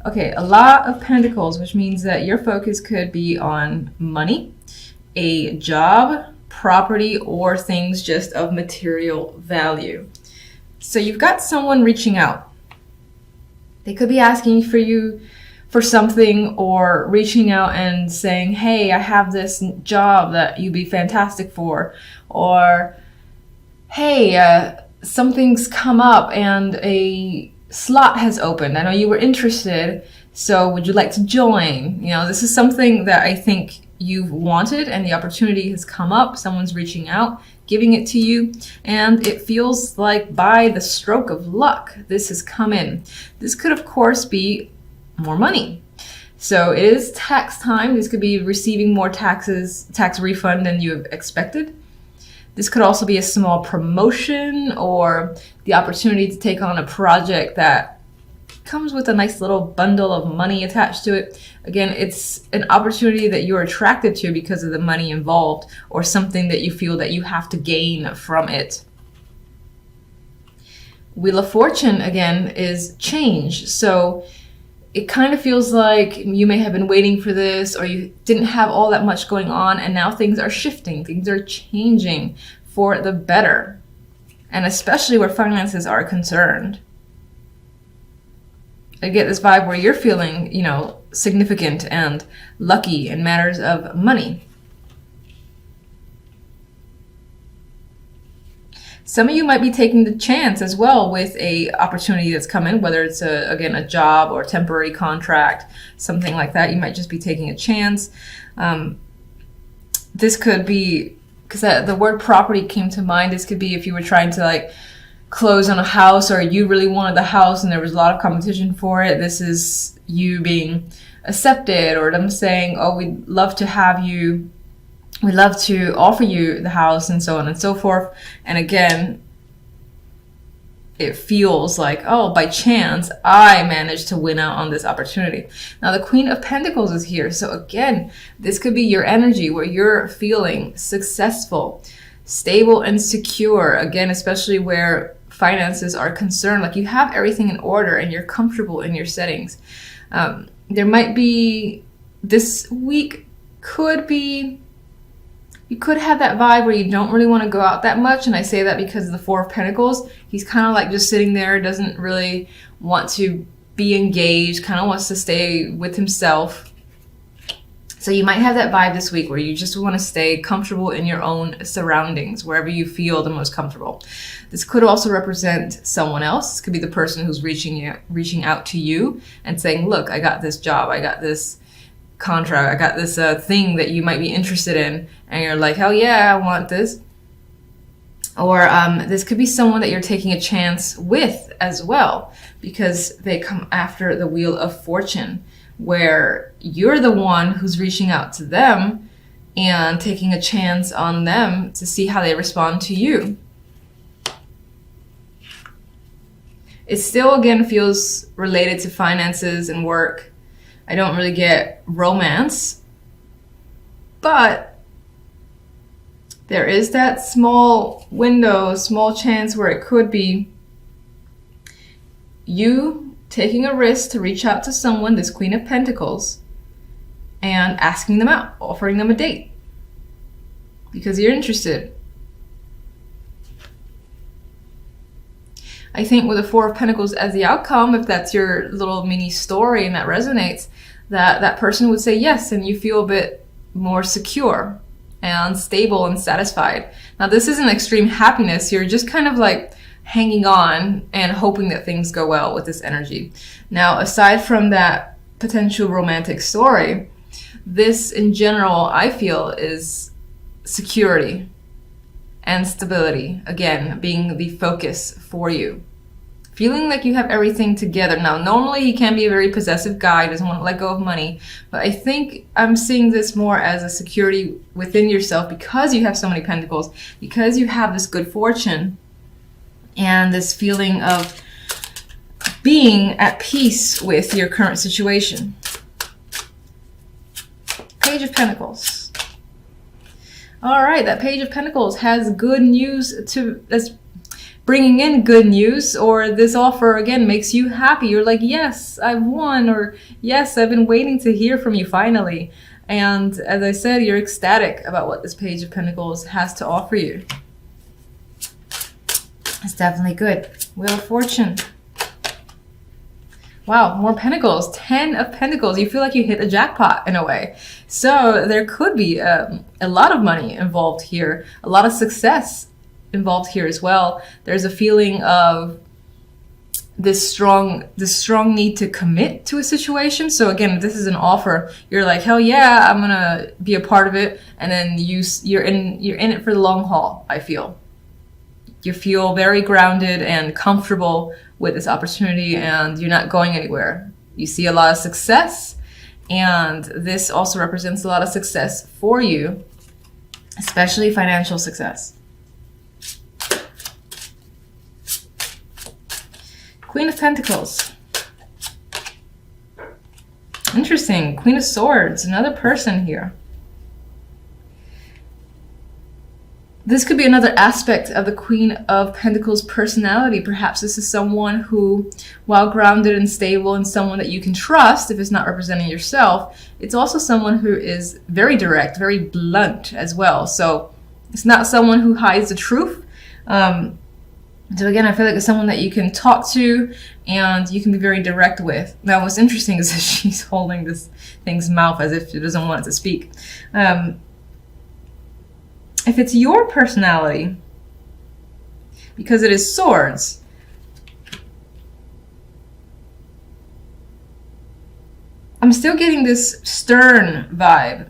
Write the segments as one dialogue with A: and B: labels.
A: Okay, a lot of pentacles, which means that your focus could be on money, a job, property, or things just of material value. So you've got someone reaching out. They could be asking for you for something, or reaching out and saying, hey, I have this job that you'd be fantastic for, or hey, something's come up and a slot has opened. I know you were interested, so would you like to join? You know, this is something that I think you've wanted and the opportunity has come up. Someone's reaching out, giving it to you, and it feels like by the stroke of luck, this has come in. This could, of course, be more money. So it is tax time. This could be receiving more tax refund than you have expected. This could also be a small promotion or the opportunity to take on a project that comes with a nice little bundle of money attached to it. Again, it's an opportunity that you're attracted to because of the money involved, or something that you feel that you have to gain from it. Wheel of Fortune, again, is change. So it kind of feels like you may have been waiting for this, or you didn't have all that much going on, and now things are shifting, things are changing for the better, and especially where finances are concerned. I get this vibe where you're feeling, significant and lucky in matters of money. Some of you might be taking the chance as well with a opportunity that's come in, whether it's a job or temporary contract, something like that. You might just be taking a chance. This could be, because the word property came to mind, this could be if you were trying to close on a house, or you really wanted the house and there was a lot of competition for it. This is you being accepted, or them saying, oh, we'd love to have you, we'd love to offer you the house, and so on and so forth. And again, it feels like, oh, by chance, I managed to win out on this opportunity. Now, the Queen of Pentacles is here. So again, this could be your energy where you're feeling successful, stable, and secure. Again, especially where finances are concerned, like you have everything in order and you're comfortable in your settings. There might be, this week could be, you could have that vibe where you don't really want to go out that much. And I say that because of the Four of Pentacles. He's kind of like just sitting there, doesn't really want to be engaged, kind of wants to stay with himself. So you might have that vibe this week where you just want to stay comfortable in your own surroundings, wherever you feel the most comfortable. This could also represent someone else. This could be the person who's reaching out to you and saying, look, I got this job, I got this contract, I got this thing that you might be interested in, and you're like, hell yeah, I want this. Or this could be someone that you're taking a chance with as well, because they come after the Wheel of Fortune, where you're the one who's reaching out to them and taking a chance on them to see how they respond to you. It still, again, feels related to finances and work. I don't really get romance, but there is that small window, small chance where it could be you taking a risk to reach out to someone, this Queen of Pentacles, and asking them out, offering them a date because you're interested. I think with the Four of Pentacles as the outcome, if that's your little mini story and that resonates, that person would say yes, and you feel a bit more secure and stable and satisfied. Now, this isn't extreme happiness. You're just kind of like hanging on and hoping that things go well with this energy. Now, aside from that potential romantic story, this in general, I feel, is security and stability, again, being the focus for you. Feeling like you have everything together. Now, normally he can be a very possessive guy, doesn't want to let go of money, but I think I'm seeing this more as a security within yourself because you have so many pentacles, because you have this good fortune and this feeling of being at peace with your current situation. Page of Pentacles. All right, that Page of Pentacles has good news to, that's bringing in good news, or this offer again makes you happy. You're like, yes, I've won, or yes, I've been waiting to hear from you finally. And as I said, you're ecstatic about what this Page of Pentacles has to offer you. It's definitely good. Wheel of Fortune. Wow, more Pentacles. 10 of Pentacles. You feel like you hit a jackpot in a way. So there could be a lot of money involved here, a lot of success involved here as well. There's a feeling of this strong need to commit to a situation. So again, if this is an offer, you're like, hell yeah, I'm gonna be a part of it, and then you're in it for the long haul. I feel you feel very grounded and comfortable with this opportunity, and you're not going anywhere. You see a lot of success, and this also represents a lot of success for you, especially financial success. Queen of Pentacles. Interesting. Queen of Swords, another person here. This could be another aspect of the Queen of Pentacles personality. Perhaps this is someone who, while grounded and stable and someone that you can trust, if it's not representing yourself, it's also someone who is very direct, very blunt as well. So it's not someone who hides the truth. So again, I feel like it's someone that you can talk to and you can be very direct with. Now, what's interesting is that she's holding this thing's mouth as if she doesn't want it to speak. If it's your personality, because it is swords, I'm still getting this stern vibe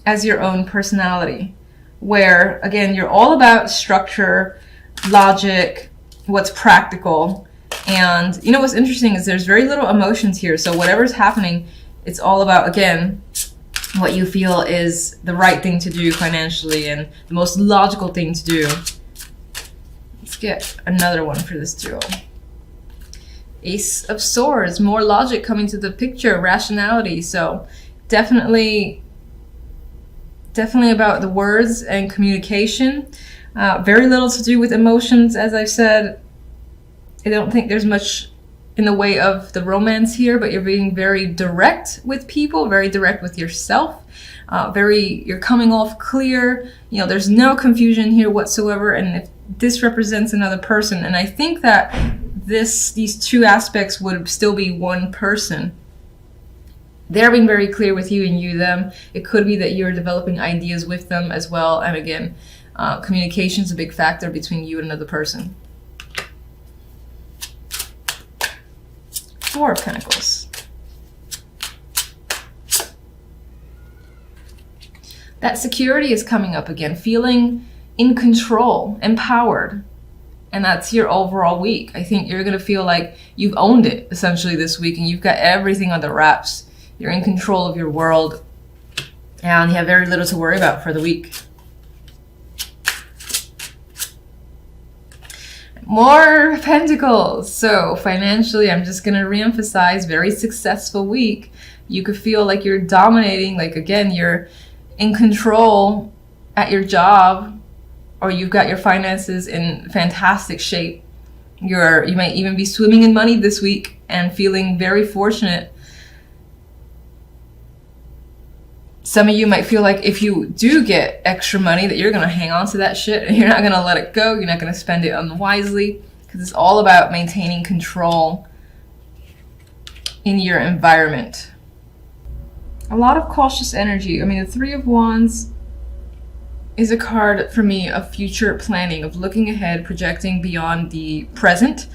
A: as your own personality, where, again, you're all about structure, logic, what's practical. And you know what's interesting is there's very little emotions here. So whatever's happening, it's all about, again, what you feel is the right thing to do financially and the most logical thing to do. Let's get another one for this duo. Ace of Swords, more logic coming to the picture, rationality. So definitely about the words and communication. Very little to do with emotions, as I've said. I don't think there's much in the way of the romance here, but you're being very direct with people, very direct with yourself. You're coming off clear. You know, there's no confusion here whatsoever. And if this represents another person, and I think that these two aspects would still be one person. They're being very clear with you and you them. It could be that you're developing ideas with them as well. And again, communication is a big factor between you and another person. Four of Pentacles. That security is coming up again, feeling in control, empowered. And that's your overall week. I think you're going to feel like you've owned it essentially this week and you've got everything under wraps. You're in control of your world and you have very little to worry about for the week. More Pentacles. So financially, I'm just going to reemphasize, very successful week. You could feel like you're dominating, like again, you're in control at your job, or you've got your finances in fantastic shape. You might even be swimming in money this week and feeling very fortunate. Some of you might feel like if you do get extra money that you're going to hang on to that shit and you're not going to let it go. You're not going to spend it unwisely, because it's all about maintaining control in your environment. A lot of cautious energy. I mean, the Three of Wands is a card for me of future planning, of looking ahead, projecting beyond the present,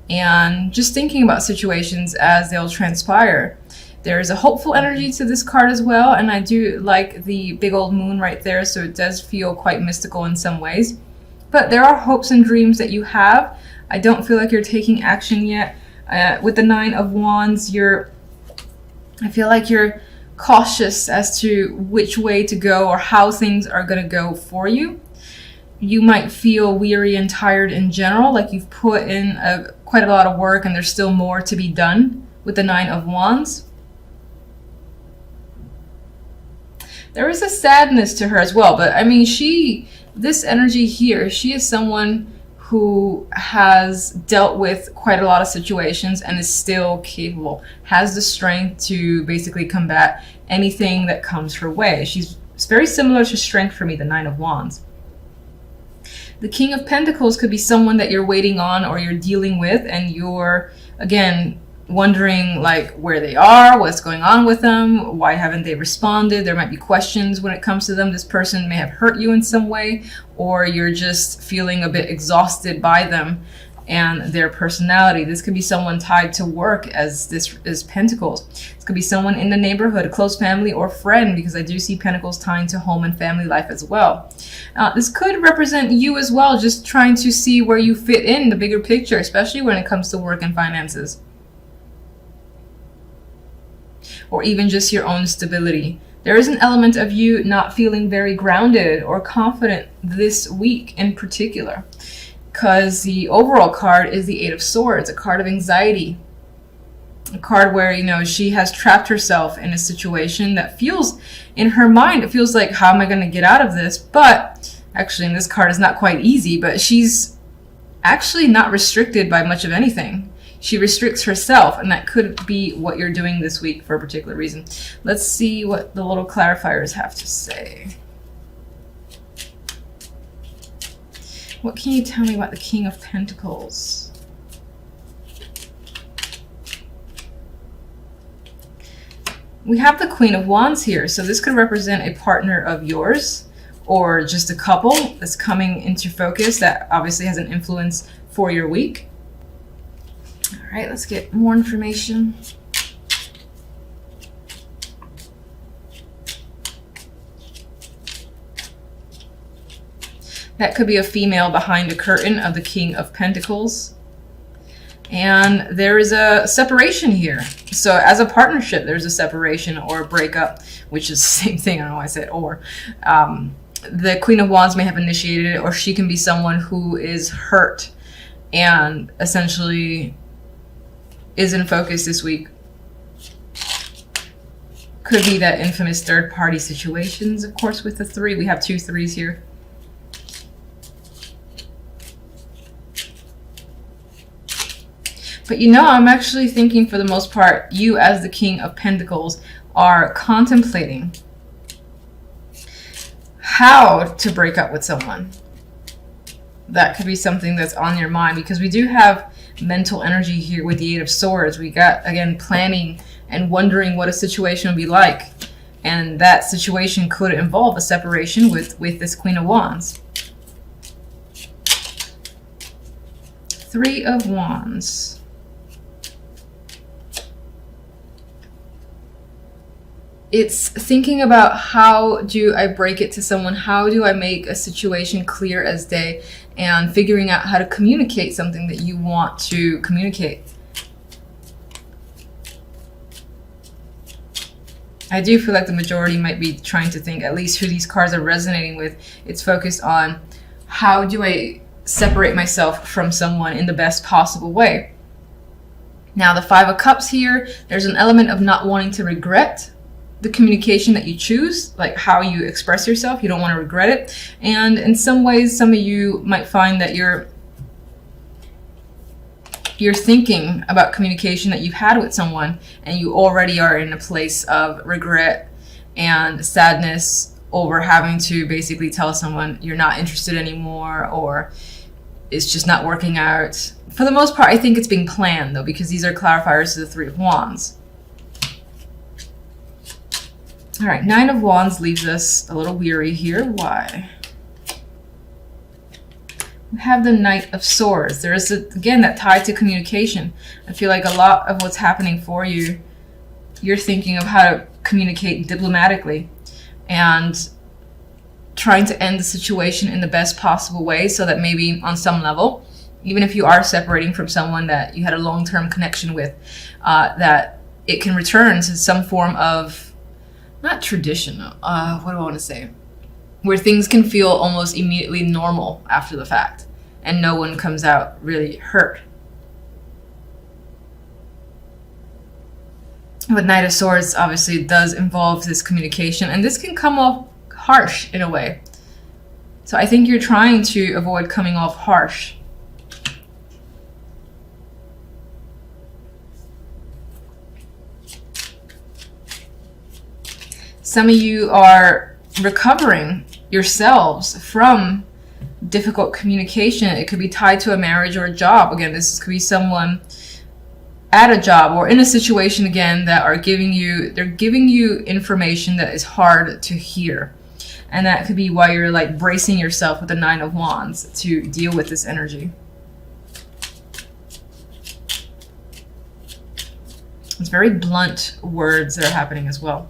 A: and just thinking about situations as they'll transpire. There is a hopeful energy to this card as well, and I do like the big old moon right there, so it does feel quite mystical in some ways. But there are hopes and dreams that you have. I don't feel like you're taking action yet. With the Nine of Wands, I feel like you're cautious as to which way to go or how things are going to go for you. You might feel weary and tired in general, like you've put in quite a lot of work and there's still more to be done with the Nine of Wands. There is a sadness to her as well, but I mean, this energy here, she is someone who has dealt with quite a lot of situations and is still capable, has the strength to basically combat anything that comes her way. She's very similar to strength for me, the Nine of Wands. The King of Pentacles could be someone that you're waiting on or you're dealing with, and you're, again, wondering like where they are, what's going on with them, why haven't they responded. There might be questions when it comes to them. This person may have hurt you in some way, or you're just feeling a bit exhausted by them and their personality. This could be someone tied to work, as this is Pentacles. This could be someone in the neighborhood, a close family or friend, because I do see Pentacles tying to home and family life as well. This could represent you as well, just trying to see where you fit in the bigger picture, especially when it comes to work and finances, or even just your own stability. There is an element of you not feeling very grounded or confident this week in particular, because the overall card is the Eight of Swords, a card of anxiety, a card where, you know, she has trapped herself in a situation that feels, in her mind, it feels like, how am I going to get out of this? But actually, in this card, it's not quite easy, but she's actually not restricted by much of anything. She restricts herself, and that could be what you're doing this week for a particular reason. Let's see what the little clarifiers have to say. What can you tell me about the King of Pentacles? We have the Queen of Wands here, so this could represent a partner of yours, or just a couple that's coming into focus that obviously has an influence for your week. All right, let's get more information. That could be a female behind a curtain of the King of Pentacles. And there is a separation here. So as a partnership, there's a separation or a breakup, which is the same thing. I don't know why I said or. The Queen of Wands may have initiated it, or she can be someone who is hurt and essentially is in focus this week. Could be that infamous third party situations, of course, with the three. We have 2 3s here. But you know, I'm actually thinking for the most part, you as the King of Pentacles are contemplating how to break up with someone. That could be something that's on your mind, because we do have mental energy here with the Eight of Swords. We got, again, planning and wondering what a situation would be like. And that situation could involve a separation with this Queen of Wands. 3 of Wands. It's thinking about, how do I break it to someone? How do I make a situation clear as day? And figuring out how to communicate something that you want to communicate. I do feel like the majority might be trying to think, at least who these cards are resonating with. It's focused on, how do I separate myself from someone in the best possible way? Now, the 5 of Cups here, there's an element of not wanting to regret the communication that you choose, like how you express yourself. You don't want to regret it. And in some ways, some of you might find that you're thinking about communication that you've had with someone, and you already are in a place of regret and sadness over having to basically tell someone you're not interested anymore, or it's just not working out. For the most part, I think it's being planned, though, because these are clarifiers to the 3 of Wands. All right, 9 of Wands leaves us a little weary here. Why? We have the Knight of Swords. There is, again, that tie to communication. I feel like a lot of what's happening for you, you're thinking of how to communicate diplomatically and trying to end the situation in the best possible way, so that maybe on some level, even if you are separating from someone that you had a long-term connection with, that it can return to some form of, not traditional, what do I want to say? Where things can feel almost immediately normal after the fact, and no one comes out really hurt. But Knight of Swords obviously does involve this communication, and this can come off harsh in a way. So I think you're trying to avoid coming off harsh Some of you are recovering yourselves from difficult communication. It could be tied to a marriage or a job. Again, this could be someone at a job or in a situation, again, that are giving you information that is hard to hear. And that could be why you're like bracing yourself with the Nine of Wands to deal with this energy. It's very blunt words that are happening as well.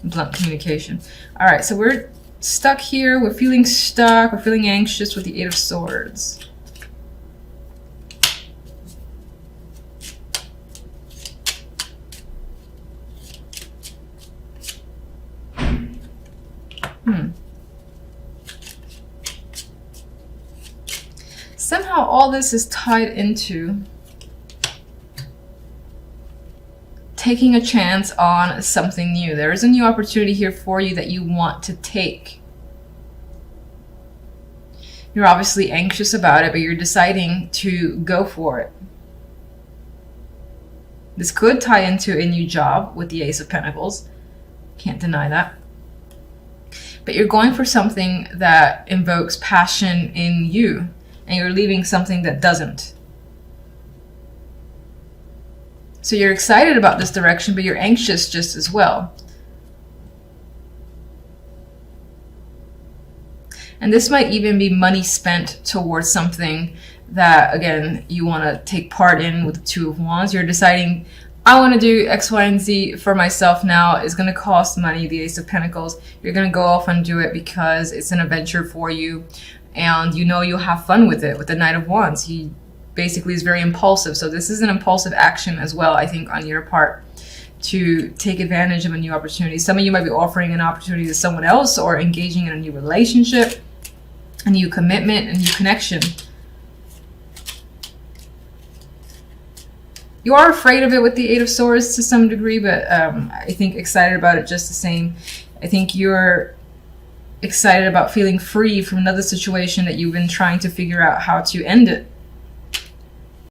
A: Blunt communication. All right, so we're stuck here. We're feeling stuck. We're feeling anxious with the Eight of Swords. Somehow all this is tied into taking a chance on something new. There is a new opportunity here for you that you want to take. You're obviously anxious about it, but you're deciding to go for it. This could tie into a new job with the Ace of Pentacles. Can't deny that. But you're going for something that invokes passion in you, and you're leaving something that doesn't. So you're excited about this direction, but you're anxious just as well. And this might even be money spent towards something that, again, you want to take part in with the Two of Wands. You're deciding, I want to do X, Y, and Z for myself now. It's going to cost money, the Ace of Pentacles. You're going to go off and do it because it's an adventure for you. And you know you'll have fun with it. With the Knight of Wands, he basically is very impulsive. So this is an impulsive action as well, I think, on your part to take advantage of a new opportunity. Some of you might be offering an opportunity to someone else or engaging in a new relationship, a new commitment, a new connection. You are afraid of it with the Eight of Swords to some degree, but I think excited about it just the same. I think you're excited about feeling free from another situation that you've been trying to figure out how to end it.